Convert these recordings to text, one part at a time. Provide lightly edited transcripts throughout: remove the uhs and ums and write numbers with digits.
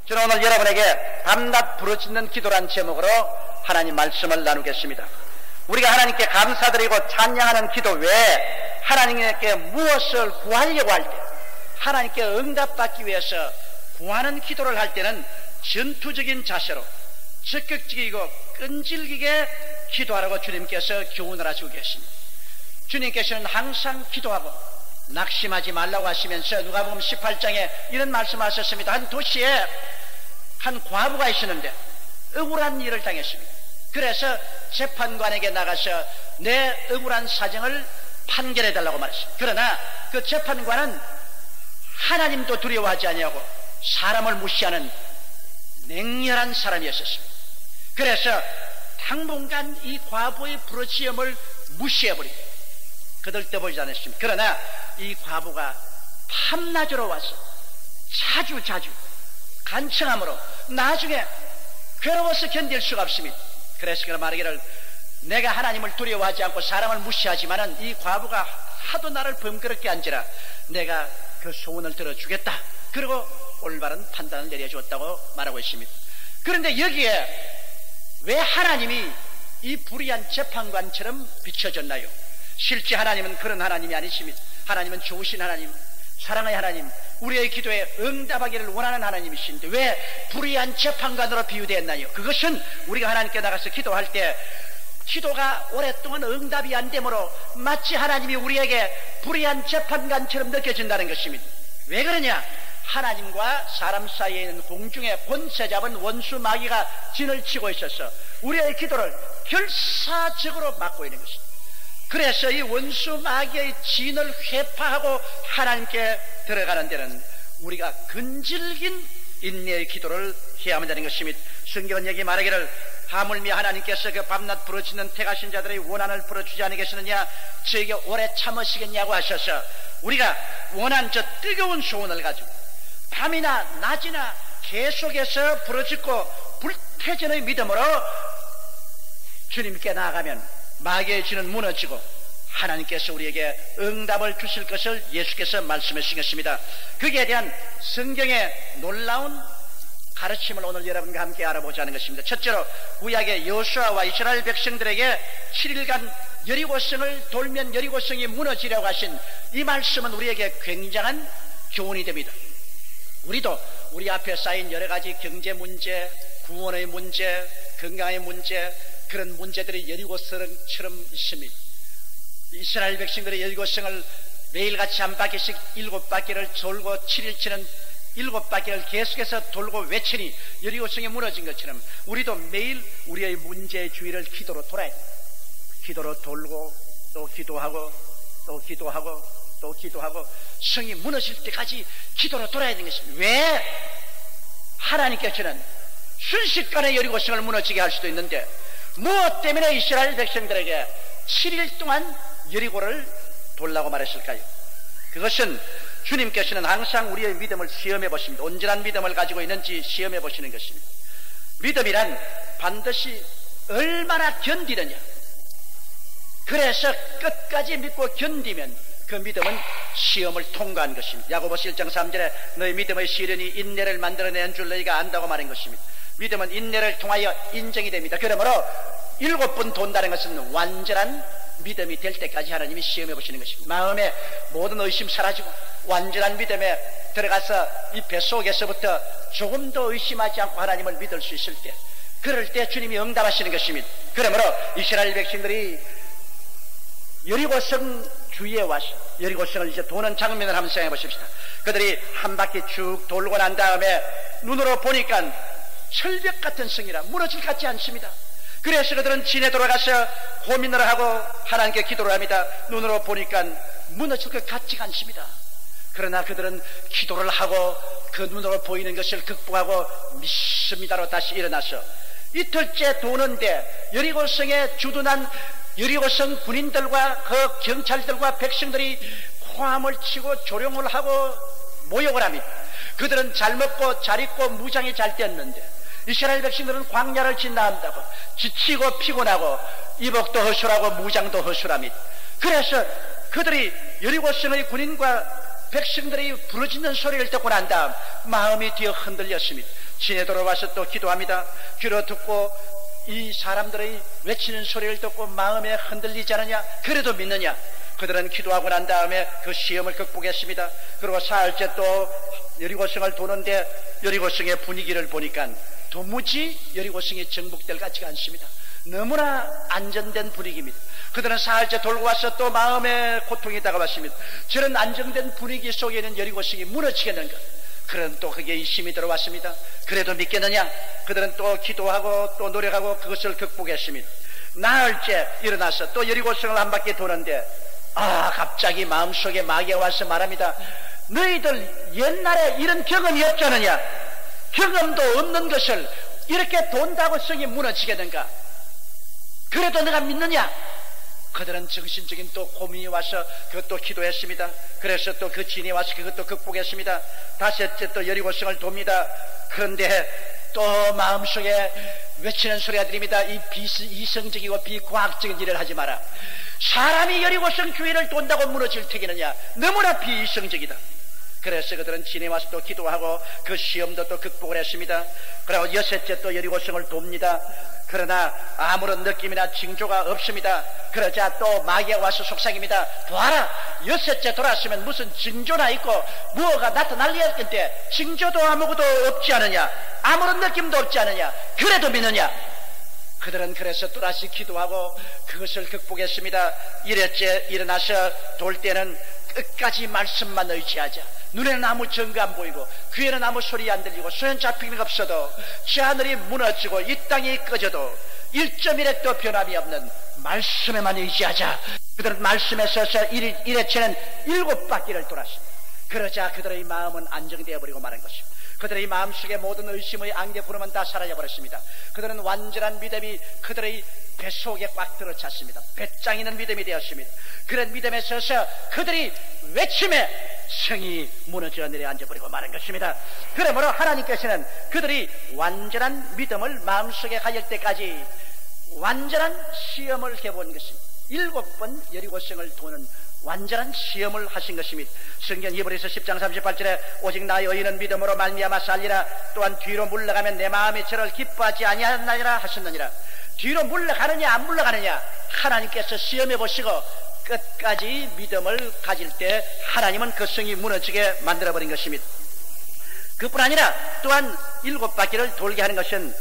저는 오늘 여러분에게 밤낮 부르짖는 기도란 제목으로 하나님 말씀을 나누겠습니다. 우리가 하나님께 감사드리고 찬양하는 기도 외에 하나님께 무엇을 구하려고 할 때, 하나님께 응답받기 위해서 구하는 기도를 할 때는 전투적인 자세로 적극적이고 끈질기게 기도하라고 주님께서 교훈을 하시고 계십니다. 주님께서는 항상 기도하고 낙심하지 말라고 하시면서 누가복음 18장에 이런 말씀하셨습니다. 한 도시에 한 과부가 있었는데 억울한 일을 당했습니다. 그래서 재판관에게 나가서 내 억울한 사정을 판결해 달라고 말했습니다. 그러나 그 재판관은 하나님도 두려워하지 아니하고 사람을 무시하는 맹렬한 사람이었습니다. 그래서 당분간 이 과부의 부르짖음을 무시해버리고 거들떠보지 않았습니다. 그러나 이 과부가 밤낮으로 와서 자주 간청함으로 나중에 괴로워서 견딜 수가 없습니다. 그래서 그가 말하기를, 내가 하나님을 두려워하지 않고 사람을 무시하지만은 이 과부가 하도 나를 범거롭게 한지라 내가 그 소원을 들어주겠다. 그리고 올바른 판단을 내려주었다고 말하고 있습니다. 그런데 여기에 왜 하나님이 이 불의한 재판관처럼 비춰졌나요? 실제 하나님은 그런 하나님이 아니십니다. 하나님은 좋으신 하나님, 사랑의 하나님, 우리의 기도에 응답하기를 원하는 하나님이신데 왜 불의한 재판관으로 비유되었나요? 그것은 우리가 하나님께 나가서 기도할 때 기도가 오랫동안 응답이 안 되므로 마치 하나님이 우리에게 불의한 재판관처럼 느껴진다는 것입니다. 왜 그러냐? 하나님과 사람 사이에 있는 공중에 권세 잡은 원수 마귀가 진을 치고 있어서 우리의 기도를 결사적으로 막고 있는 것입니다. 그래서 이 원수 마귀의 진을 회파하고 하나님께 들어가는 데는 우리가 근질긴 인내의 기도를 해야만 되는 것입니다. 성경은 여기 말하기를, 하물며 하나님께서 그 밤낮 부르짖는 택하신 자들의 원한을 풀어주지 않으겠느냐, 저에게 오래 참으시겠냐고 하셔서 우리가 원한 저 뜨거운 소원을 가지고 밤이나 낮이나 계속해서 부르짖고 불태전의 믿음으로 주님께 나아가면 마귀의 진은 무너지고 하나님께서 우리에게 응답을 주실 것을 예수께서 말씀해 주셨습니다. 거기에 대한 성경의 놀라운 가르침을 오늘 여러분과 함께 알아보자는 것입니다. 첫째로 구약의 여호수아와 이스라엘 백성들에게 7일간 여리고성을 돌면 여리고성이 무너지려고 하신 이 말씀은 우리에게 굉장한 교훈이 됩니다. 우리도 우리 앞에 쌓인 여러 가지 경제 문제, 구원의 문제, 건강의 문제, 그런 문제들이 여리고성처럼 있습니다. 이스라엘 백성들의 여리고성을 매일같이 한 바퀴씩 7바퀴를 돌고 7일치는 7바퀴를 계속해서 돌고 외치니 여리고성이 무너진 것처럼 우리도 매일 우리의 문제의 주위를 기도로 돌아야 됩니다. 기도로 돌고 또 기도하고 또 기도하고 또 기도하고 성이 무너질 때까지 기도로 돌아야 되는 것입니다. 왜? 하나님께서는 순식간에 여리고성을 무너지게 할 수도 있는데 무엇 때문에 이스라엘 백성들에게 7일 동안 여리고를 돌라고 말했을까요? 그것은 주님께서는 항상 우리의 믿음을 시험해 보십니다. 온전한 믿음을 가지고 있는지 시험해 보시는 것입니다. 믿음이란 반드시 얼마나 견디느냐, 그래서 끝까지 믿고 견디면 그 믿음은 시험을 통과한 것입니다. 야고보서 1장 3절에 너희 믿음의 시련이 인내를 만들어내는 줄 너희가 안다고 말한 것입니다. 믿음은 인내를 통하여 인정이 됩니다. 그러므로 7번 돈다는 것은 완전한 믿음이 될 때까지 하나님이 시험해 보시는 것입니다. 마음에 모든 의심 사라지고 완전한 믿음에 들어가서 이 뱃속에서부터 조금 더 의심하지 않고 하나님을 믿을 수 있을 때, 그럴 때 주님이 응답하시는 것입니다. 그러므로 이스라엘 백성들이 여리고성 주위에 와서 여리고성을 이제 도는 장면을 한번 생각해 보십시다. 그들이 한 바퀴 쭉 돌고 난 다음에 눈으로 보니까 철벽 같은 성이라 무너질 것 같지 않습니다. 그래서 그들은 진에 돌아가서 고민을 하고 하나님께 기도를 합니다. 눈으로 보니까 무너질 것 같지가 않습니다. 그러나 그들은 기도를 하고 그 눈으로 보이는 것을 극복하고 믿습니다로 다시 일어나서 이틀째 도는데 여리고성에 주둔한 여리고성 군인들과 그 경찰들과 백성들이 호함을 치고 조롱을 하고 모욕을 합니다. 그들은 잘 먹고 잘 입고 무장이 잘 되었는데 이스라엘 백성들은 광야를 지나간다고 지치고 피곤하고 이복도 허술하고 무장도 허술합니다. 그래서 그들이 여리고성의 군인과 백성들이 부르짖는 소리를 듣고 난 다음 마음이 뒤어 흔들렸습니다. 진에 돌아와서 또 기도합니다. 귀로 듣고 이 사람들의 외치는 소리를 듣고 마음에 흔들리지 않느냐? 그래도 믿느냐? 그들은 기도하고 난 다음에 그 시험을 극복했습니다. 그리고 사흘째 또 여리고성을 도는데 여리고성의 분위기를 보니까 도무지 여리고성이 정복될 것 같지가 않습니다. 너무나 안정된 분위기입니다. 그들은 사흘째 돌고 와서 또 마음에 고통이 다가왔습니다. 저런 안정된 분위기 속에는 여리고성이 무너지겠는가? 그런 또 그게 의심이 들어왔습니다. 그래도 믿겠느냐? 그들은 또 기도하고 또 노력하고 그것을 극복했습니다. 나흘째 일어나서 또 여리고성을 한 바퀴 도는데 갑자기 마음속에 마귀가 와서 말합니다. 너희들 옛날에 이런 경험이 없잖느냐? 경험도 없는 것을 이렇게 돈다고 성이 무너지겠는가? 그래도 내가 믿느냐? 그들은 정신적인 또 고민이 와서 그것도 기도했습니다. 그래서 또 그 진이 와서 그것도 극복했습니다. 다섯째 또 여리고성을 돕니다. 그런데 또 마음속에 외치는 소리가 들립니다. 이 비이성적이고 비과학적인 일을 하지 마라. 사람이 여리고성 교회를 돈다고 무너질 테겠느냐? 너무나 비이성적이다. 그래서 그들은 진에 와서 또 기도하고 그 시험도 또 극복을 했습니다. 그리고 여섯째 또 여리고성을 돕니다. 그러나 아무런 느낌이나 징조가 없습니다. 그러자 또 마귀가 와서 속삭입니다. 보아라, 여섯째 돌아서면 무슨 징조나 있고 무엇가 나타날 일 건데 징조도 아무것도 없지 않느냐? 아무런 느낌도 없지 않느냐? 그래도 믿느냐? 그들은 그래서 또다시 기도하고 그것을 극복했습니다. 일회째 일어나서 돌 때는 끝까지 말씀만 의지하자. 눈에는 아무 증거 안 보이고 귀에는 아무 소리 안 들리고 손에 잡히는 게 없어도 저 하늘이 무너지고 이 땅이 꺼져도 1.1핵도 변함이 없는 말씀에만 의지하자. 그들은 말씀에 서서 일회째는 7바퀴를 돌았습니다. 그러자 그들의 마음은 안정되어 버리고 마는 것입니다. 그들의 마음속에 모든 의심의 안개 구름은 다 사라져버렸습니다. 그들은 완전한 믿음이 그들의 뱃속에 꽉 들어찼습니다. 배짱 있는 믿음이 되었습니다. 그런 믿음에 서서 그들이 외침에 성이 무너져 내려앉아버리고 마는 것입니다. 그러므로 하나님께서는 그들이 완전한 믿음을 마음속에 가질 때까지 완전한 시험을 해본 것입니다. 7번 여리고성을 도는 완전한 시험을 하신 것입니다. 성경 히브리서 10장 38절에 오직 나의 의인은 믿음으로 말미암아 살리라. 또한 뒤로 물러가면 내 마음이 저를 기뻐하지 아니하느니라 하셨느니라. 뒤로 물러가느냐 안 물러가느냐 하나님께서 시험해 보시고 끝까지 믿음을 가질 때 하나님은 그 성이 무너지게 만들어버린 것입니다. 그뿐 아니라 또한 7바퀴를 돌게 하는 것은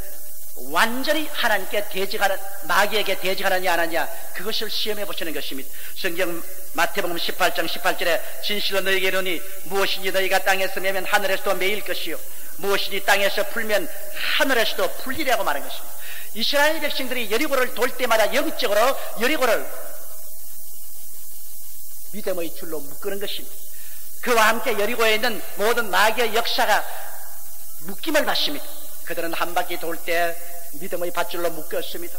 완전히 하나님께 대적하는, 마귀에게 대적하느냐 안 하느냐 그것을 시험해 보시는 것입니다. 성경 마태복음 18장 18절에 진실로 너희에게 이르노니 무엇이니 너희가 땅에서 매면 하늘에서도 매일 것이요 무엇이니 땅에서 풀면 하늘에서도 풀리라고 말한 것입니다. 이스라엘 백성들이 여리고를 돌 때마다 영적으로 여리고를 믿음의 줄로 묶는 것입니다. 그와 함께 여리고에 있는 모든 마귀의 역사가 묶임을 받습니다. 그들은 한 바퀴 돌 때 믿음의 밧줄로 묶였습니다.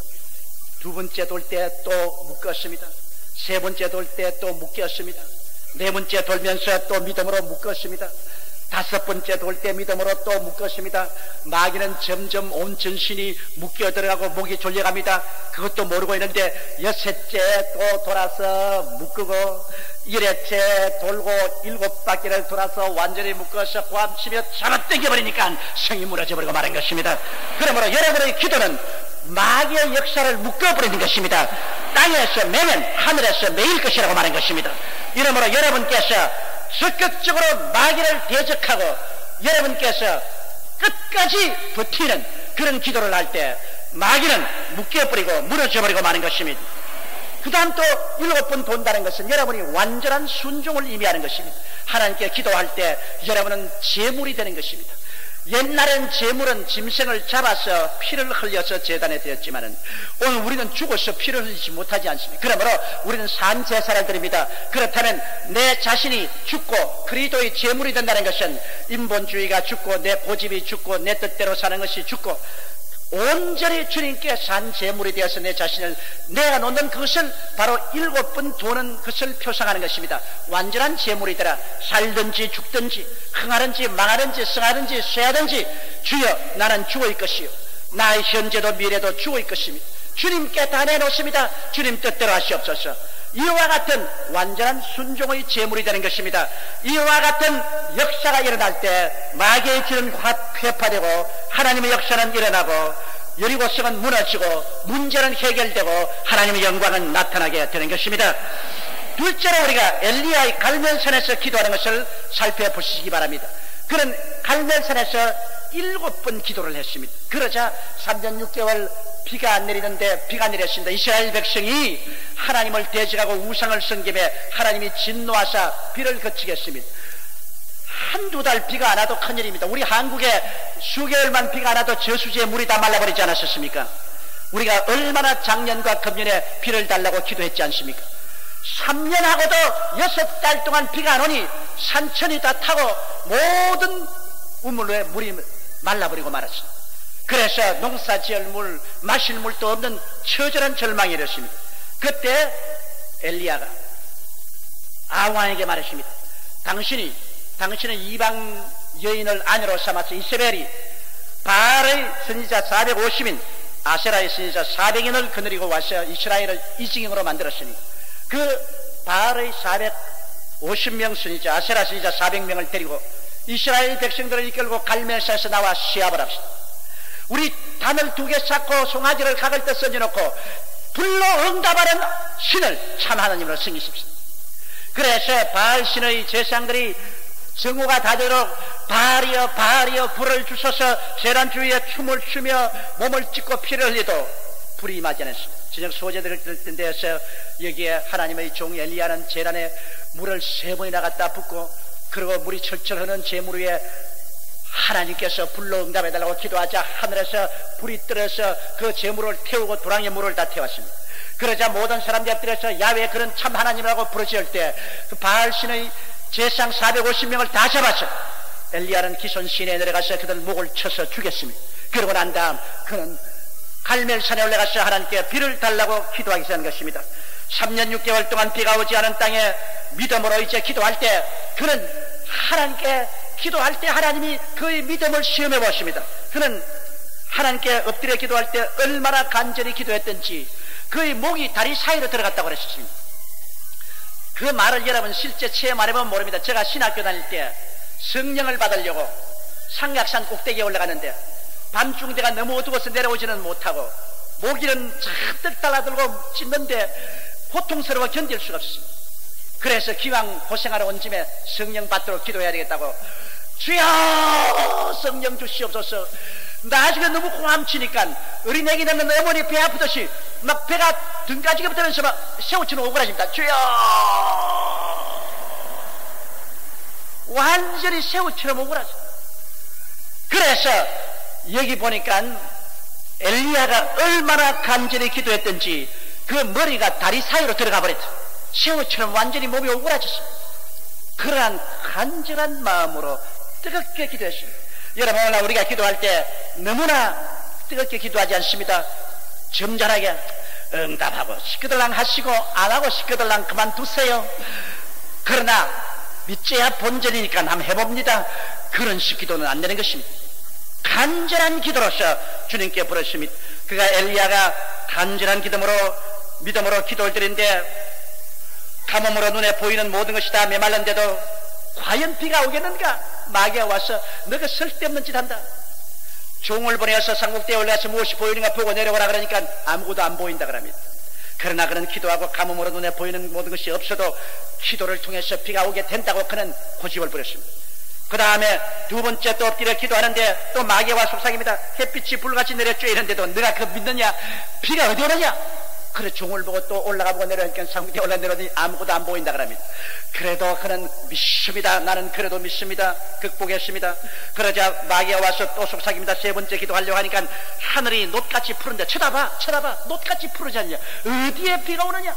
두 번째 돌 때 또 묶였습니다. 세 번째 돌 때 또 묶였습니다. 네 번째 돌면서 또 믿음으로 묶었습니다. 다섯 번째 돌 때 믿음으로 또 묶었습니다. 마귀는 점점 온 전신이 묶여 들어가고 목이 졸려갑니다. 그것도 모르고 있는데 여섯째 또 돌아서 묶고 일회째 돌고 7바퀴를 돌아서 완전히 묶어서 고함치며 잡아당겨버리니까 성이 무너져버리고 마는 것입니다. 그러므로 여러분의 기도는 마귀의 역사를 묶어버리는 것입니다. 땅에서 매면 하늘에서 매일 것이라고 말하는 것입니다. 이러므로 여러분께서 적극적으로 마귀를 대적하고 여러분께서 끝까지 버티는 그런 기도를 할 때 마귀는 묶여버리고 무너져버리고 마는 것입니다. 그 다음 또 7번 돈다는 것은 여러분이 완전한 순종을 의미하는 것입니다. 하나님께 기도할 때 여러분은 제물이 되는 것입니다. 옛날엔 제물은 짐승을 잡아서 피를 흘려서 제단에 드렸지만은 오늘 우리는 죽어서 피를 흘리지 못하지 않습니다. 그러므로 우리는 산 제사를 드립니다. 그렇다면 내 자신이 죽고 그리스도의 제물이 된다는 것은 인본주의가 죽고 내 고집이 죽고 내 뜻대로 사는 것이 죽고 온전히 주님께 산 제물이 되어서 내 자신을 내가 놓는 그것을 바로 7번 도는 것을 표상하는 것입니다. 완전한 제물이 되라. 살든지 죽든지 흥하든지 망하든지 성하든지 쇠하든지 주여 나는 죽어일 것이요 나의 현재도 미래도 죽어일 것입니다. 주님께 다 내놓습니다. 주님 뜻대로 하시옵소서. 이와 같은 완전한 순종의 제물이 되는 것입니다. 이와 같은 역사가 일어날 때 마귀의 길은 회파되고 하나님의 역사는 일어나고 여리고성은 무너지고 문제는 해결되고 하나님의 영광은 나타나게 되는 것입니다. 둘째로 우리가 엘리야의 갈멜산에서 기도하는 것을 살펴보시기 바랍니다. 그는 갈멜산에서 7번 기도를 했습니다. 그러자 3년 6개월 비가 안 내리는데 비가 내렸습니다. 이스라엘 백성이 하나님을 대적하고 우상을 섬기며 하나님이 진노하사 비를 그치게 했습니다. 한두 달 비가 안 와도 큰일입니다. 우리 한국에 수개월만 비가 안 와도 저수지에 물이 다 말라버리지 않았습니까? 우리가 얼마나 작년과 금년에 비를 달라고 기도했지 않습니까? 3년 하고도 6달 동안 비가 안 오니 산천이 다 타고 모든 우물에 물이 말라버리고 말았습니다. 그래서 농사 지을 물, 마실 물도 없는 처절한 절망이 이렇습니다. 그때 엘리야가 아왕에게 말했습니다. 당신은 이방 여인을 아내로 삼아서 이세벨이 바알의 선지자 450인 아세라의 선지자 400인을 거느리고 와서 이스라엘을 이징형으로 만들었으니 그 바알의 450명 선지자 아세라 선지자 400명을 데리고 이스라엘 백성들을 이끌고 갈멜산에서 나와 시합을 합시다. 우리 단을 2개 쌓고 송아지를 각을 때 써놓고 불로 응답하는 신을 참 하나님으로 섬기십시오. 그래서 바알신의 제사장들이 정오가 다 되도록 바알이여 불을 주소서 제란 주위에 춤을 추며 몸을 찢고 피를 흘리도 불이 임하지 않았습니다. 저녁 소재들을 들 때에서 여기에 하나님의 종 엘리야는 제란에 물을 3번이나 갖다 붓고 그리고 물이 철철 흐르는 제물 위에 하나님께서 불로 응답해달라고 기도하자 하늘에서 불이 떨어서 그 제물을 태우고 도랑의 물을 다 태웠습니다. 그러자 모든 사람들이 엎드려서 야외 그런 참 하나님이라고 부르짖을 때 그 바알신의 제사장 450명을 다 잡았어요. 엘리야는 기손 시내에 내려가서 그들 목을 쳐서 죽였습니다. 그러고 난 다음 그는 갈멜산에 올라가서 하나님께 비를 달라고 기도하기 시작한 것입니다. 3년 6개월 동안 비가 오지 않은 땅에 믿음으로 이제 기도할 때 그는 하나님께 기도할 때 하나님이 그의 믿음을 시험해 보십니다. 그는 하나님께 엎드려 기도할 때 얼마나 간절히 기도했던지 그의 목이 다리 사이로 들어갔다고 그랬습니다. 그 말을 여러분 실제 체험하려면 모릅니다. 제가 신학교 다닐 때 성령을 받으려고 상약산 꼭대기에 올라가는데 밤중대가 너무 어두워서 내려오지는 못하고 모기는 잔뜩 달라들고 찢는데 고통스러워 견딜 수가 없습니다. 그래서 기왕 고생하러 온 짐에 성령 받도록 기도해야 되겠다고 주여 성령 주시옵소서. 나중에 너무 고함치니까 어린애기 낳는 어머니 배 아프듯이 막 배가 등가지게 붙으면서 막 새우처럼 오그라집니다. 주여 완전히 새우처럼 오그라져. 그래서 여기 보니까 엘리야가 얼마나 간절히 기도했던지 그 머리가 다리 사이로 들어가 버렸다. 새우처럼 완전히 몸이 오그라졌어. 그러한 간절한 마음으로 뜨겁게 기도했습니다. 여러분 오늘 우리가 기도할 때 너무나 뜨겁게 기도하지 않습니다. 점잖하게 응답하고 시끄들랑 하시고 안 하고 시끄들랑 그만두세요. 그러나 믿져야 본전이니까 한번 해봅니다. 그런 식 기도는 안 되는 것입니다. 간절한 기도로서 주님께 부르십니다. 그가 엘리야가 간절한 믿음으로 기도를 드리는데 가뭄으로 눈에 보이는 모든 것이 다 메말른데도 과연 비가 오겠는가? 마귀가 와서 너가 쓸데없는 짓 한다. 종을 보내어서 상국대에 올라가서 무엇이 보이는가 보고 내려오라 그러니까 아무것도 안 보인다 그럽니다. 그러나 그는 기도하고 가뭄으로 눈에 보이는 모든 것이 없어도 기도를 통해서 비가 오게 된다고 그는 고집을 부렸습니다. 그 다음에 2번째 또 엎드려 기도하는데 또 마귀와 속삭입니다. 햇빛이 불같이 내렸죠. 이런데도 너가 그거 믿느냐? 비가 어디 오느냐? 그래 종을 보고 또 올라가보고 내려오니까 상국대에 올라내려오더니 아무것도 안 보인다 그럽니다. 그래도 그는 믿습니다. 나는 그래도 믿습니다. 극복했습니다. 그러자 마귀가 와서 또 속삭입니다. 3번째 기도하려고 하니까 하늘이 놋같이 푸른데 쳐다봐 놋같이 푸르지 않냐? 어디에 비가 오느냐?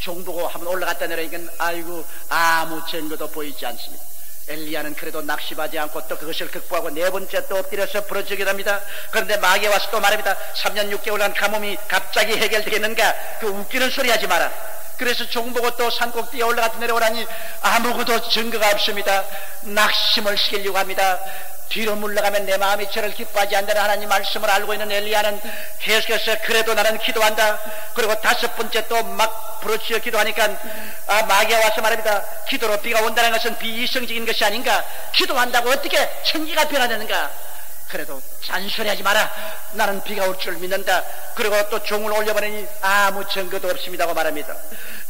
종 보고 한번 올라갔다 내려오니까 아이고 아무 증거도 보이지 않습니다. 엘리야는 그래도 낙심하지 않고 또 그것을 극복하고 4번째 또 엎드려서 부르짖게 됩니다. 그런데 마귀가 와서 또 말합니다. 3년 6개월간 가뭄이 갑자기 해결되겠는가? 그 웃기는 소리 하지 마라. 그래서 종 보고 또 산꼭대기에 올라갔다 내려오라니 아무것도 증거가 없습니다. 낙심을 시키려고 합니다. 뒤로 물러가면 내 마음이 저를 기뻐하지 않는다는 하나님 말씀을 알고 있는 엘리야는 계속해서 그래도 나는 기도한다. 그리고 5번째 또 막 부르짖어 기도하니까 마귀가 와서 말합니다. 기도로 비가 온다는 것은 비이성적인 것이 아닌가? 기도한다고 어떻게 천기가 변화되는가? 그래도 잔소리하지 마라. 나는 비가 올 줄 믿는다. 그리고 또 종을 올려보내니 아무 증거도 없습니다고 말합니다.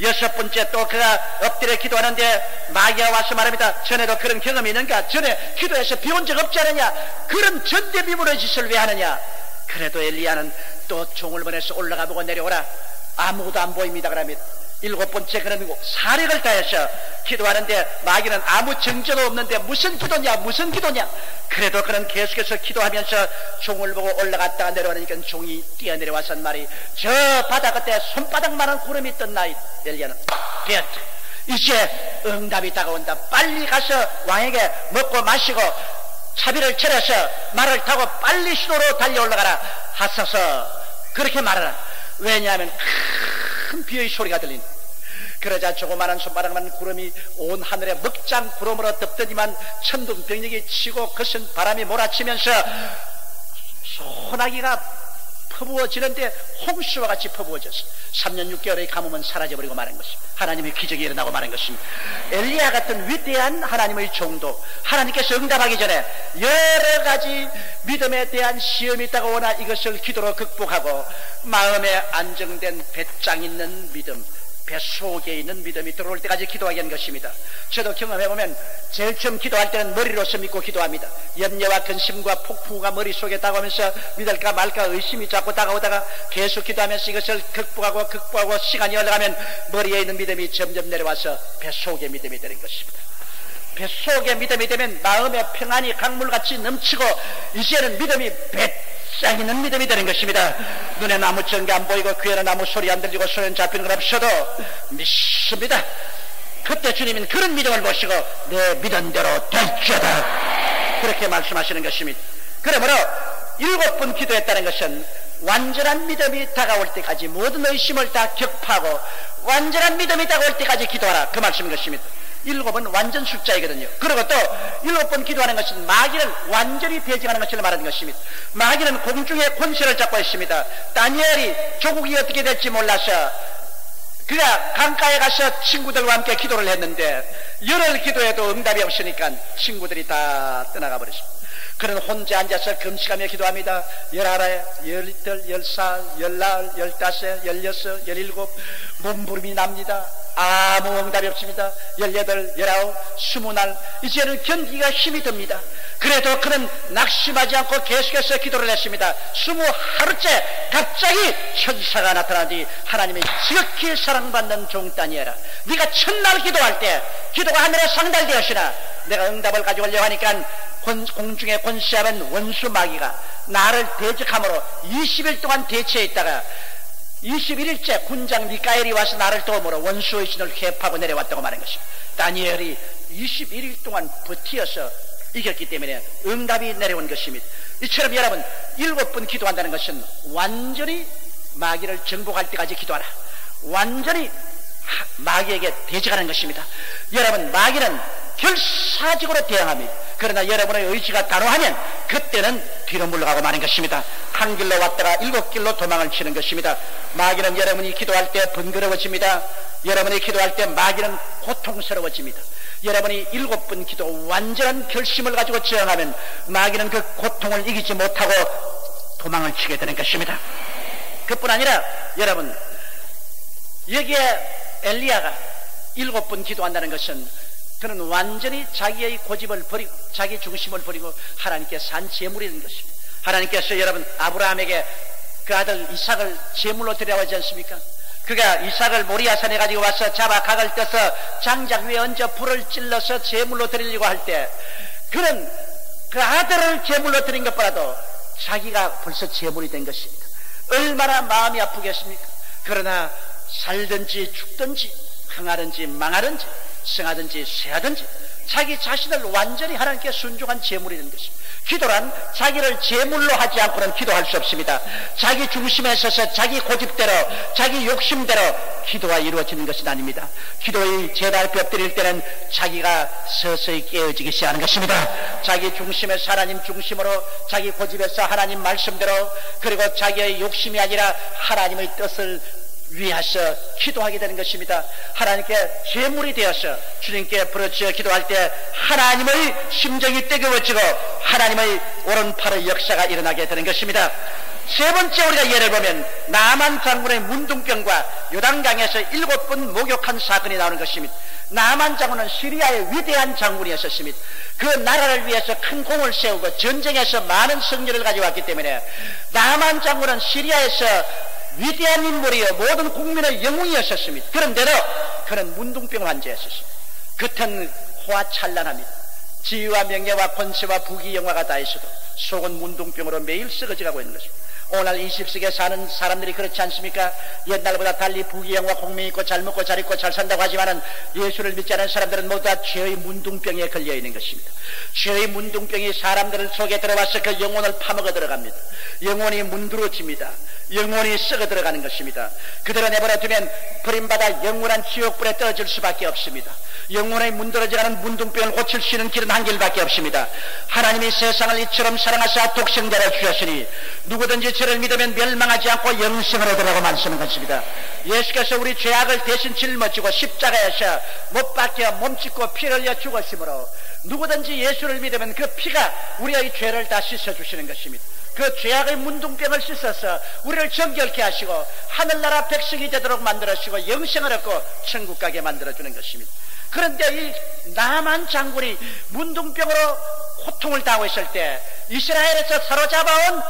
6번째 또 그가 엎드려 기도하는데 마귀가 와서 말합니다. 전에도 그런 경험이 있는가? 전에 기도해서 비 온 적 없지 않느냐? 그런 전대비문의 짓을 왜 하느냐? 그래도 엘리야는 또 종을 보내서 올라가 보고 내려오라. 아무것도 안 보입니다. 그럽니다. 7번째 그런 사력을 다해서 기도하는데 마귀는 아무 증거도 없는데 무슨 기도냐 무슨 기도냐. 그래도 그는 계속해서 기도하면서 종을 보고 올라갔다가 내려오니까 종이 뛰어내려와서 말이 저 바다 끝에 손바닥만한 구름이 뜬 나이. 엘리야는 되었다. 이제 응답이 다가온다. 빨리 가서 왕에게 먹고 마시고 차비를 차려서 말을 타고 빨리 수도로 달려 올라가라 하소서. 그렇게 말하라. 왜냐하면 큰 비의 소리가 들린다. 그러자 조그마한 손바닥만 구름이 온 하늘에 먹장 구름으로 덮더니만 천둥병력이 치고 거센 바람이 몰아치면서 소나기가 퍼부어지는데 홍수와 같이 퍼부어져서 3년 6개월의 가뭄은 사라져버리고 마는 것입니다. 하나님의 기적이 일어나고 마는 것입니다. 엘리야 같은 위대한 하나님의 종도 하나님께서 응답하기 전에 여러 가지 믿음에 대한 시험이 있다고 오나 이것을 기도로 극복하고 마음에 안정된 배짱 있는 믿음, 배 속에 있는 믿음이 들어올 때까지 기도하게 한 것입니다. 저도 경험해보면 제일 처음 기도할 때는 머리로서 믿고 기도합니다. 염려와 근심과 폭풍우가 머릿속에 다가오면서 믿을까 말까 의심이 자꾸 다가오다가 계속 기도하면서 이것을 극복하고 시간이 흘러가면 머리에 있는 믿음이 점점 내려와서 배 속에 믿음이 되는 것입니다. 배 속에 믿음이 되면 마음의 평안이 강물같이 넘치고 이제는 믿음이 배짱 있는 믿음이 되는 것입니다. 눈에는 아무 증거 안 보이고 귀에는 아무 소리 안 들리고 손에는 잡히는 건 없어도 믿습니다. 그때 주님은 그런 믿음을 보시고 내 믿은 대로 될지어다 그렇게 말씀하시는 것입니다. 그러므로 7번 기도했다는 것은 완전한 믿음이 다가올 때까지 모든 의심을 다 격파하고 완전한 믿음이 다가올 때까지 기도하라 그 말씀인 것입니다. 7은 완전 숫자이거든요. 그리고 또 7번 기도하는 것은 마귀는 완전히 대적하는 것을 말하는 것입니다. 마귀는 공중의 권세를 잡고 있습니다. 다니엘이 조국이 어떻게 될지 몰라서 그가 강가에 가서 친구들과 함께 기도를 했는데 열흘 기도해도 응답이 없으니까 친구들이 다 떠나가 버렸습니다. 그는 혼자 앉아서 금식하며 기도합니다. 11에 12, 14, 14, 15, 16, 17 몸부림이 납니다. 아무 응답이 없습니다. 18, 19, 20날 이제는 견디기가 힘이 듭니다. 그래도 그는 낙심하지 않고 계속해서 기도를 했습니다. 20하루째 갑자기 천사가 나타나니 하나님의 지극히 사랑받는 종 다니엘아, 네가 첫날 기도할 때 기도가 하늘에 상달되었으나 내가 응답을 가져오려고 하니까 공중에 권세하는 원수 마귀가 나를 대적함으로 20일 동안 대치해 있다가 21일째 군장 미카엘이 와서 나를 도움으로 원수의 신을 회파하고 내려왔다고 말한 것입니다. 다니엘이 21일 동안 버티어서 이겼기 때문에 응답이 내려온 것입니다. 이처럼 여러분 7번 기도한다는 것은 완전히 마귀를 정복할 때까지 기도하라. 완전히 마귀에게 대적하는 것입니다. 여러분 마귀는 결사적으로 대항합니다. 그러나 여러분의 의지가 단호하면 그때는 뒤로 물러가고 마는 것입니다. 한 길로 왔다가 7길로 도망을 치는 것입니다. 마귀는 여러분이 기도할 때 번거로워집니다. 여러분이 기도할 때 마귀는 고통스러워집니다. 여러분이 7번 기도 완전한 결심을 가지고 저항하면 마귀는 그 고통을 이기지 못하고 도망을 치게 되는 것입니다. 그뿐 아니라 여러분 여기에 엘리야가 7번 기도한다는 것은 그는 완전히 자기의 고집을 버리고 자기 중심을 버리고 하나님께 산 제물이 된 것입니다. 하나님께서 여러분 아브라함에게 그 아들 이삭을 제물로 드리라고 하지 않습니까? 그가 이삭을 모리아산에 가지고 와서 잡아 각을 떼서 장작 위에 얹어 불을 찔러서 제물로 드리려고 할 때 그는 그 아들을 제물로 드린 것보다도 자기가 벌써 제물이 된 것입니다. 얼마나 마음이 아프겠습니까? 그러나 살든지 죽든지 흥하든지 망하든지 성하든지 쇠하든지 자기 자신을 완전히 하나님께 순종한 제물이 되는 것입니다. 기도란 자기를 제물로 하지 않고는 기도할 수 없습니다. 자기 중심에 서서 자기 고집대로 자기 욕심대로 기도가 이루어지는 것이 아닙니다. 기도의 제달표 드릴 때는 자기가 서서히 깨어지기 시작하는 것입니다. 자기 중심에서 하나님 중심으로, 자기 고집에서 하나님 말씀대로, 그리고 자기의 욕심이 아니라 하나님의 뜻을 위하여 기도하게 되는 것입니다. 하나님께 제물이 되어서 주님께 부르짖어 기도할 때 하나님의 심정이 뜨거워지고 하나님의 오른팔의 역사가 일어나게 되는 것입니다. 세 번째, 우리가 예를 보면 나만 장군의 문둥병과 요단강에서 7번 목욕한 사건이 나오는 것입니다. 나만 장군은 시리아의 위대한 장군이었습니다. 그 나라를 위해서 큰 공을 세우고 전쟁에서 많은 승리를 가져왔기 때문에 나만 장군은 시리아에서 위대한 인물이요 모든 국민의 영웅이었습니다. 그런데도 그는 문둥병 환자였습니다. 겉은 호화찬란합니다. 지위와 명예와 권세와 부귀영화가 다 있어도 속은 문둥병으로 매일 썩어져가고 있는 것입니다. 오늘 20세기에 사는 사람들이 그렇지 않습니까? 옛날보다 달리 부귀영화 공명 있고 잘 먹고 잘 입고 잘 산다고 하지만은 예수를 믿지 않은 사람들은 모두 다 죄의 문둥병에 걸려 있는 것입니다. 죄의 문둥병이 사람들 속에 들어와서 그 영혼을 파먹어 들어갑니다. 영혼이 문드러집니다. 영혼이 썩어 들어가는 것입니다. 그대로 내버려 두면 버림받아 영원한 지옥불에 떨어질 수밖에 없습니다. 영혼의 문드러져가는 문둥병을 고칠 수 있는 길은 한 길밖에 없습니다. 하나님이 세상을 이처럼 사랑하사 독생자를 주셨으니 누구든지 저를 믿으면 멸망하지 않고 영생을 얻으라고 말씀하는 것입니다. 예수께서 우리 죄악을 대신 짊어지고 십자가에서 못 박혀 몸짓고 피를 흘려 죽었으므로 누구든지 예수를 믿으면 그 피가 우리의 죄를 다 씻어주시는 것입니다. 그 죄악의 문둥병을 씻어서 우리를 정결케 하시고 하늘나라 백성이 되도록 만들어주시고 영생을 얻고 천국 가게 만들어주는 것입니다. 그런데 이 나만 장군이 문둥병으로 고통을 당하고 있을 때 이스라엘에서 사로잡아온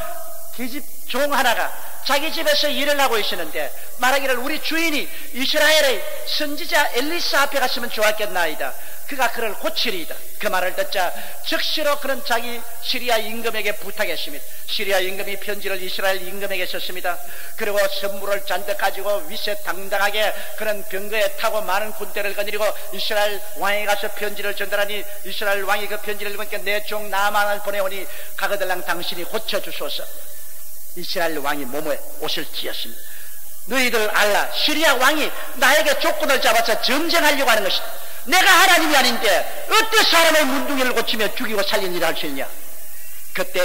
계집 종 하나가 자기 집에서 일을 하고 있었는데 말하기를 우리 주인이 이스라엘의 선지자 엘리사 앞에 갔으면 좋았겠나이다. 그가 그를 고치리이다. 그 말을 듣자 즉시로 그는 자기 시리아 임금에게 부탁했습니다. 시리아 임금이 편지를 이스라엘 임금에게 썼습니다. 그리고 선물을 잔뜩 가지고 위세당당하게 그는 병거에 타고 많은 군대를 거느리고 이스라엘 왕에 가서 편지를 전달하니 이스라엘 왕이 그 편지를 읽으니까 내 종 나만을 보내오니 가거들랑 당신이 고쳐주소서. 이스라엘 왕이 몸에 옷을 찢었습니다. 너희들 알라, 시리아 왕이 나에게 조건을 잡아서 전쟁하려고 하는 것이다. 내가 하나님이 아닌데 어떻게 사람의 문둥이를 고치며 죽이고 살린 일을 할 수 있냐. 그때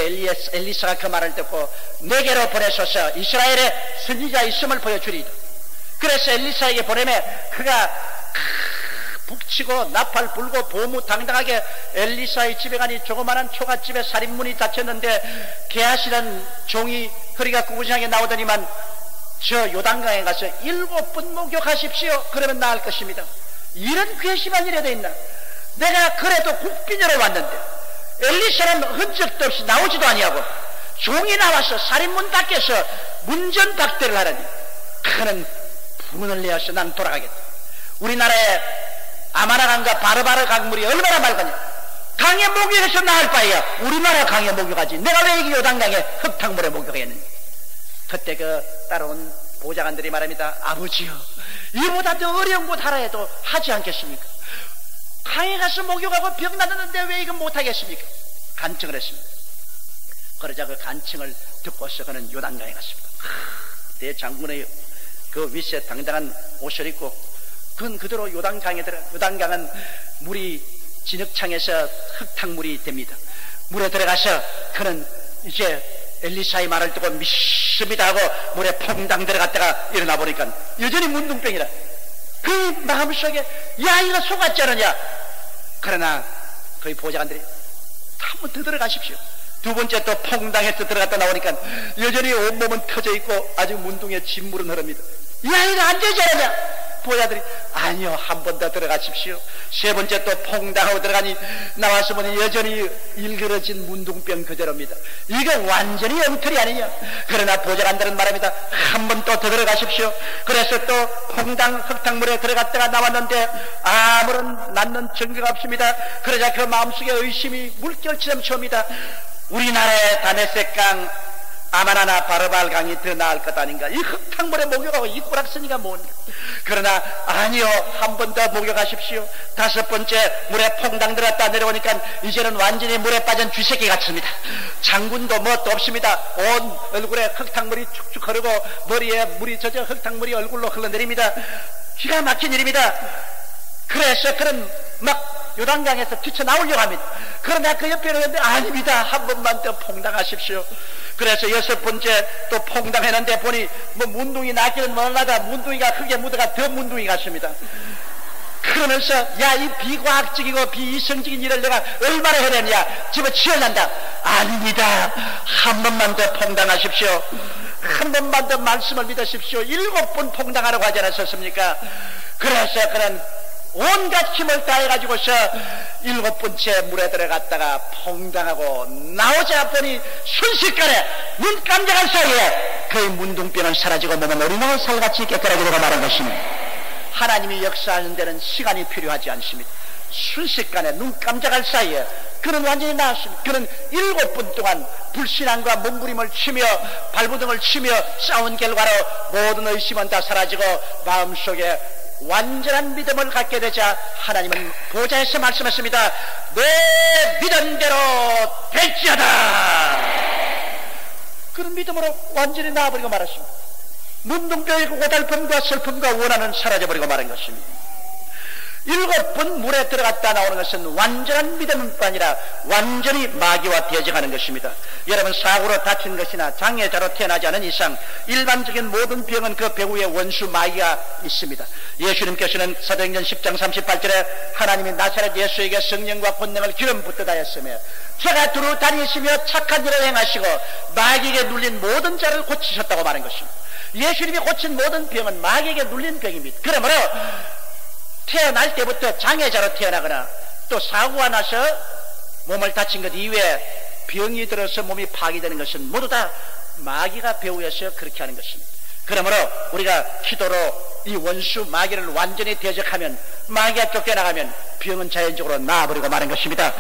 엘리사가 그 말을 듣고 내게로 보내소서 이스라엘의 선지자 있음을 보여주리이다. 그래서 엘리사에게 보내매 그가 북치고 나팔 불고 보무당당하게 엘리사의 집에 가니 조그마한 초가집에 살인문이 닫혔는데 게하시는 종이 허리가 구부정하게 나오더니만 저 요단강에 가서 7번 목욕하십시오. 그러면 나을 것입니다. 이런 괘씸한 일에 돼 있나? 내가 그래도 국빈으로 왔는데 엘리사는 흔적도 없이 나오지도 아니하고 종이 나와서 살인문 닫혀서 문전박대를 하라니 그는 분을 내어서 난 돌아가겠다. 우리나라에 아마나강과 바르바르 강물이 얼마나 맑으냐. 강에 목욕해서 나을 바에야 우리나라 강에 목욕하지 내가 왜 이 요단강에 흙탕물에 목욕했느냐. 그때 그 따라온 보좌관들이 말합니다. 아버지요, 이보다 더 어려운 곳 하라 해도 하지 않겠습니까? 강에 가서 목욕하고 병 낫는데 왜 이거 못하겠습니까? 간청을 했습니다. 그러자 그 간청을 듣고서 그는 요단강에 갔습니다. 대장군의 그 위세 당당한 옷을 입고 그는 그대로 요단강에 들어. 요단강은 물이 진흙창에서 흙탕물이 됩니다. 물에 들어가서 그는 이제 엘리사의 말을 듣고 믿습니다 하고 물에 퐁당 들어갔다가 일어나 보니까 여전히 문둥병이라. 그 마음속에 야 이거 속았지 않느냐. 그러나 거의 보좌관들이 한 번 더 들어가십시오. 두 번째 또 퐁당해서 들어갔다 나오니까 여전히 온몸은 터져 있고 아주 문둥에 진물은 흐릅니다. 야 이거 안 되지 않느냐. 보좌들이 아니요, 한 번 더 들어가십시오. 세 번째 또 퐁당하고 들어가니 나와서 보니 여전히 일그러진 문둥병 그대로입니다. 이건 완전히 엉터리 아니냐. 그러나 보좌관들은 말합니다. 한 번 또 더 들어가십시오. 그래서 또 퐁당 흙탕물에 들어갔다가 나왔는데 아무런 낫는 증거가 없습니다. 그러자 그 마음속에 의심이 물결처럼 칩니다. 우리나라의 다메섹강 아마나나 바르발강이 더 나을 것 아닌가. 이 흙탕물에 목욕하고 이 꼬락서니가 뭔가. 그러나 아니요, 한 번 더 목욕하십시오. 5번째 물에 퐁당 들었다 내려오니까 이제는 완전히 물에 빠진 쥐새끼 같습니다. 장군도 뭣도 없습니다. 온 얼굴에 흙탕물이 축축 흐르고 머리에 물이 젖어 흙탕물이 얼굴로 흘러내립니다. 기가 막힌 일입니다. 그래서 그런 막 요단강에서 뛰쳐나오려고 합니다. 그러나 그 옆에 있는데 아닙니다. 한 번만 더 퐁당하십시오. 그래서 6번째 또 퐁당했는데 보니 뭐 문둥이 낫기는 몰라다 문둥이가 흙에 묻어가 더 문둥이 같습니다. 그러면서 야, 이 비과학적이고 비이성적인 일을 내가 얼마나 해야 되느냐, 집어치워낸다. 아닙니다. 한 번만 더 퐁당하십시오. 한 번만 더 말씀을 믿으십시오. 7번 퐁당하라고 하지 않았었습니까? 그래서 그런 온갖 힘을 다해가지고서 7번째 물에 들어갔다가 퐁당하고 나오자 보니 순식간에 눈 깜짝할 사이에 그의 문둥병은 사라지고 몸은 어린아이 살같이 깨끗하게 되고 말한 것입니다. 하나님이 역사하는 데는 시간이 필요하지 않습니다. 순식간에 눈 깜짝할 사이에 그는 완전히 나았습니다. 그는 7번 동안 불신앙과 몸부림을 치며 발부등을 치며 싸운 결과로 모든 의심은 다 사라지고 마음속에 완전한 믿음을 갖게 되자 하나님은 보좌에서 말씀했습니다. 내 믿음대로 될지어다. 그런 믿음으로 완전히 나아버리고 말았습니다. 문둥병의 고달픔과 슬픔과 원한은 사라져버리고 말한 것입니다. 7번 물에 들어갔다 나오는 것은 완전한 믿음뿐 아니라 완전히 마귀와 대적하는 것입니다. 여러분, 사고로 다친 것이나 장애자로 태어나지 않은 이상 일반적인 모든 병은 그 배후에 원수 마귀가 있습니다. 예수님께서는 사도행전 10장 38절에 하나님이 나사렛 예수에게 성령과 권능을 기름 붓듯 하였으며 제가 두루 다니시며 착한 일을 행하시고 마귀에게 눌린 모든 자를 고치셨다고 말한 것입니다. 예수님이 고친 모든 병은 마귀에게 눌린 병입니다. 그러므로 태어날 때부터 장애자로 태어나거나 또 사고가 나서 몸을 다친 것 이외에 병이 들어서 몸이 파괴되는 것은 모두 다 마귀가 배후에서 그렇게 하는 것입니다. 그러므로 우리가 기도로 이 원수 마귀를 완전히 대적하면 마귀가 쫓겨나가면 병은 자연적으로 나아버리고 마는 것입니다.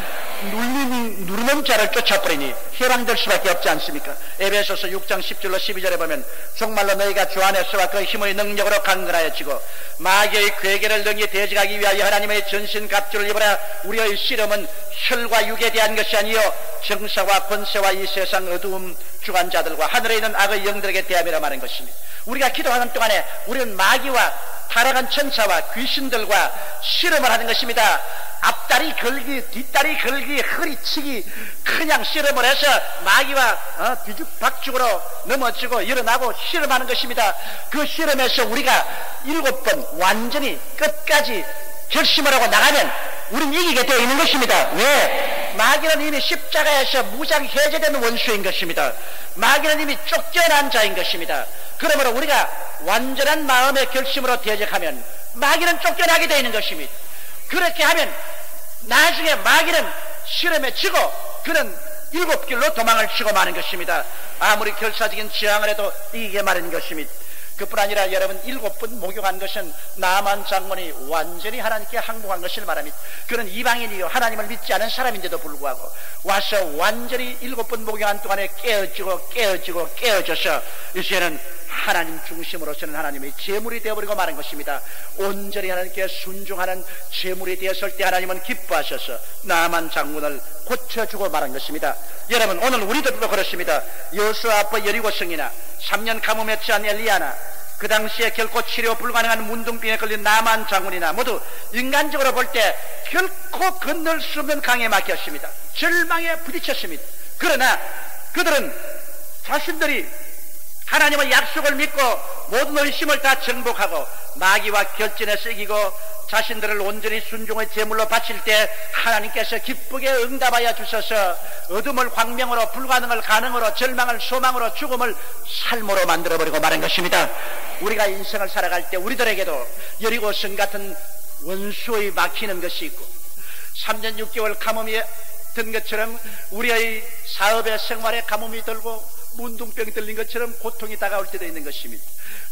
누르는 자를 쫓아버리니 해방될 수밖에 없지 않습니까? 에베소서 6장 10절로 12절에 보면 정말로 너희가 주 안에서와 그 힘의 능력으로 강건하여지고 마귀의 괴계를 능히 대적하기 위하여 하나님의 전신갑주를 입어라. 우리의 씨름은 혈과 육에 대한 것이 아니요 정사와 권세와 이 세상 어두움 주관자들과 하늘에 있는 악의 영들에게 대함이라 말한 것입니다. 우리가 기도하는 동안에 우리는 마귀와 타락한 천사와 귀신들과 씨름을 하는 것입니다. 앞다리 걸기, 뒷다리 걸기, 허리치기, 그냥 씨름을 해서 마귀와 뒤죽박죽으로 넘어지고 일어나고 씨름하는 것입니다. 그 씨름에서 우리가 7번 완전히 끝까지 결심을 하고 나가면 우리는 이기게 되어 있는 것입니다. 왜? 마귀는 이미 십자가에서 무장 해제된 원수인 것입니다. 마귀는 이미 쫓겨난 자인 것입니다. 그러므로 우리가 완전한 마음의 결심으로 대적하면 마귀는 쫓겨나게 되어 있는 것입니다. 그렇게 하면 나중에 마귀는 실험에 지고 그는 7길로 도망을 치고 마는 것입니다. 아무리 결사적인 지향을 해도 이기게 마는 것입니다. 그뿐 아니라 여러분 7번 목욕한 것은 나만 장군이 완전히 하나님께 항복한 것을 말합니다. 그는 이방인이요 하나님을 믿지 않은 사람인데도 불구하고 와서 완전히 7번 목욕한 동안에 깨어져서 이제는 하나님 중심으로서는 하나님의 제물이 되어버리고 마는 것입니다. 온전히 하나님께 순종하는 제물이 되었을 때 하나님은 기뻐하셔서 나만 장군을 고쳐주고 말한 것입니다. 여러분, 오늘 우리들도 그렇습니다. 여호수아 앞의 여리고성이나 3년 가뭄에 처한 엘리야나 그 당시에 결코 치료 불가능한 문둥병에 걸린 나만 장군이나 모두 인간적으로 볼 때 결코 건널 수 없는 강에 막혔습니다. 절망에 부딪혔습니다. 그러나 그들은 자신들이 하나님의 약속을 믿고 모든 의심을 다 정복하고 마귀와 결전에서 이기고 자신들을 온전히 순종의 제물로 바칠 때 하나님께서 기쁘게 응답하여 주셔서 어둠을 광명으로, 불가능을 가능으로, 절망을 소망으로, 죽음을 삶으로 만들어버리고 마는 것입니다. 우리가 인생을 살아갈 때 우리들에게도 여리고성 같은 원수의 막히는 것이 있고 3년 6개월 가뭄이 든 것처럼 우리의 사업의 생활에 가뭄이 들고 문둥병이 들린 것처럼 고통이 다가올 때도 있는 것입니다.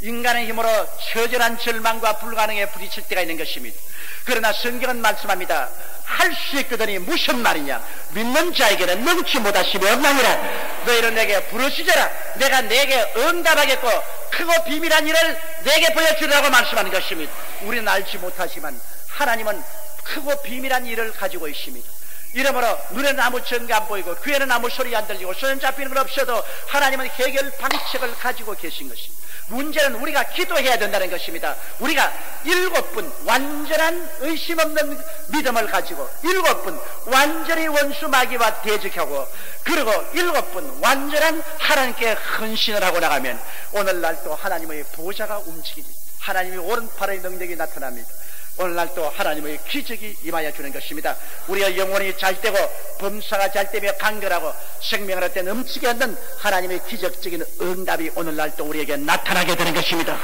인간의 힘으로 처절한 절망과 불가능에 부딪힐 때가 있는 것입니다. 그러나 성경은 말씀합니다. 할 수 있거든이 무슨 말이냐? 믿는 자에게는 능치 못하심이 없나니라. 너희는 내게 부르시더라. 내가 내게 응답하겠고 크고 비밀한 일을 내게 보여주리라고 말씀하는 것입니다. 우리는 알지 못하지만 하나님은 크고 비밀한 일을 가지고 있습니다. 이러므로 눈에는 아무 증거 안 보이고 귀에는 아무 소리 안 들리고 손에 잡히는 건 없어도 하나님은 해결 방책을 가지고 계신 것입니다. 문제는 우리가 기도해야 된다는 것입니다. 우리가 7분 완전한 의심 없는 믿음을 가지고 7분 완전히 원수 마귀와 대적하고 그리고 7분 완전한 하나님께 헌신을 하고 나가면 오늘날 또 하나님의 보좌가 움직입니다. 하나님의 오른팔의 능력이 나타납니다. 오늘날 또 하나님의 기적이 임하여 주는 것입니다. 우리가 영혼이 잘 되고 범사가 잘 되며 간결하고 생명을 얻되 넘치게 하는 하나님의 기적적인 응답이 오늘날 또 우리에게 나타나게 되는 것입니다.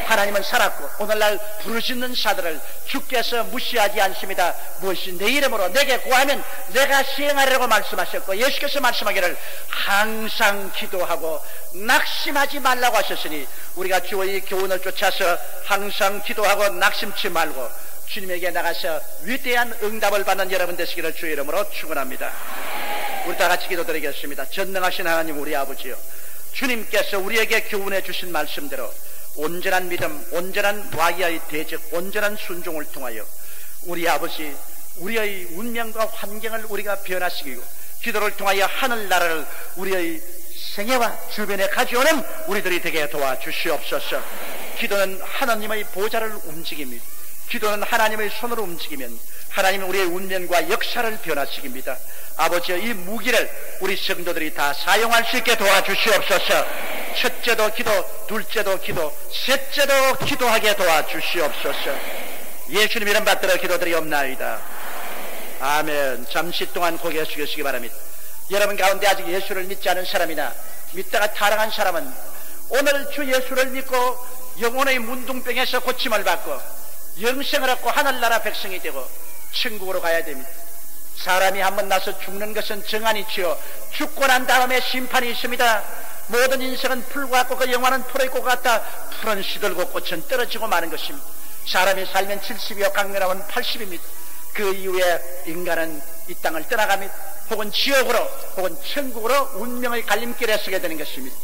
하나님은 살았고 오늘날 부르시는 자들을 주께서 무시하지 않습니다. 무엇이 내 이름으로 내게 구하면 내가 시행하리라고 말씀하셨고 예수께서 말씀하기를 항상 기도하고 낙심하지 말라고 하셨으니 우리가 주의 교훈을 쫓아서 항상 기도하고 낙심치 말고 주님에게 나가서 위대한 응답을 받는 여러분 되시기를 주의 이름으로 축원합니다. 우리 다 같이 기도드리겠습니다. 전능하신 하나님 우리 아버지요, 주님께서 우리에게 교훈해 주신 말씀대로 온전한 믿음, 온전한 마귀의 대적, 온전한 순종을 통하여 우리 아버지 우리의 운명과 환경을 우리가 변화시키고 기도를 통하여 하늘나라를 우리의 생애와 주변에 가져오는 우리들이 되게 도와주시옵소서. 기도는 하나님의 보좌를 움직입니다. 기도는 하나님의 손으로 움직이면 하나님은 우리의 운명과 역사를 변화시킵니다. 아버지여, 이 무기를 우리 성도들이 다 사용할 수 있게 도와주시옵소서. 첫째도 기도, 둘째도 기도, 셋째도 기도하게 도와주시옵소서. 예수님 이름 받들어 기도드리옵나이다. 아멘. 잠시 동안 고개 숙이시기 바랍니다. 여러분 가운데 아직 예수를 믿지 않은 사람이나 믿다가 타락한 사람은 오늘 주 예수를 믿고 영혼의 문둥병에서 고침을 받고 영생을 얻고 하늘나라 백성이 되고 천국으로 가야 됩니다. 사람이 한번 나서 죽는 것은 정한이지요. 죽고 난 다음에 심판이 있습니다. 모든 인생은 풀과 같고 그 영화는 풀의 꽃 같다. 풀은 시들고 꽃은 떨어지고 마는 것입니다. 사람이 살면 70이요 강렬하면 80입니다. 그 이후에 인간은 이 땅을 떠나갑니다. 혹은 지옥으로 혹은 천국으로 운명의 갈림길에 서게 되는 것입니다.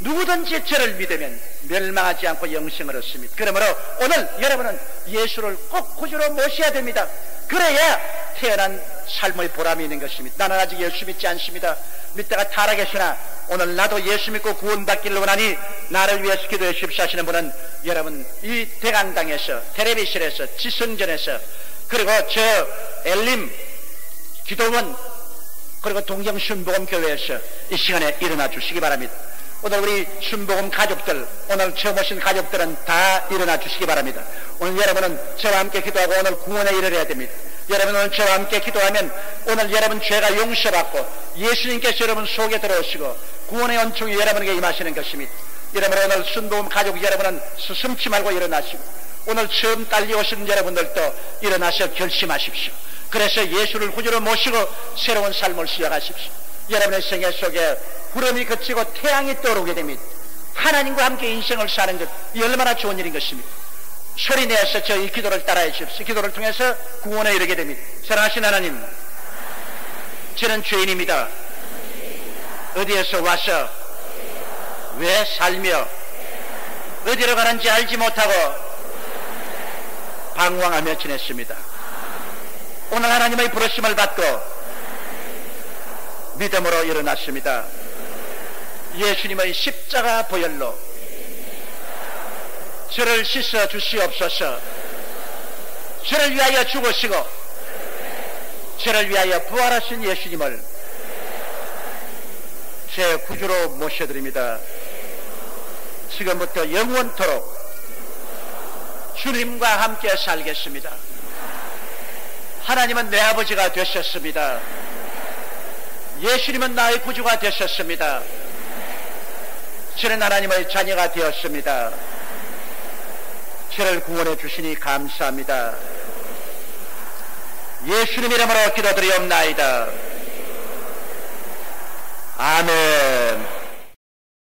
누구든지 저를 믿으면 멸망하지 않고 영생을 얻습니다. 그러므로 오늘 여러분은 예수를 꼭 구주로 모셔야 됩니다. 그래야 태어난 삶의 보람이 있는 것입니다. 나는 아직 예수 믿지 않습니다. 믿다가 타락했으나 오늘 나도 예수 믿고 구원받기를 원하니 나를 위해서 기도해 주십시오 하시는 분은 여러분 이 대강당에서 텔레비전에서 지성전에서 그리고 저 엘림 기도원 그리고 동경 순복음교회에서 이 시간에 일어나 주시기 바랍니다. 오늘 우리 순복음 가족들, 오늘 처음 오신 가족들은 다 일어나 주시기 바랍니다. 오늘 여러분은 저와 함께 기도하고 오늘 구원의 일을 해야 됩니다. 여러분 오늘 저와 함께 기도하면 오늘 여러분 죄가 용서받고 예수님께서 여러분 속에 들어오시고 구원의 은총이 여러분에게 임하시는 것입니다. 여러분 오늘 순복음 가족 여러분은 스승치 말고 일어나시고 오늘 처음 딸려오시는 여러분들도 일어나서 결심하십시오. 그래서 예수를 구주로 모시고 새로운 삶을 시작하십시오. 여러분의 생애 속에 구름이 그치고 태양이 떠오르게 됩니다. 하나님과 함께 인생을 사는 것, 이 얼마나 좋은 일인 것입니다. 소리 내어서 저 이 기도를 따라해 주십시오. 기도를 통해서 구원에 이르게 됩니다. 사랑하신 하나님, 저는 죄인입니다. 어디에서 와서 왜 살며 어디로 가는지 알지 못하고 방황하며 지냈습니다. 오늘 하나님의 부르심을 받고 믿음으로 일어났습니다. 예수님의 십자가 보혈로 저를 씻어 주시옵소서. 저를 위하여 죽으시고 저를 위하여 부활하신 예수님을 제 구주로 모셔드립니다. 지금부터 영원토록 주님과 함께 살겠습니다. 하나님은 내 아버지가 되셨습니다. 예수님은 나의 구주가 되셨습니다. 저는 하나님의 자녀가 되었습니다. 저를 구원해 주시니 감사합니다. 예수님 이름으로 기도드리옵나이다. 아멘.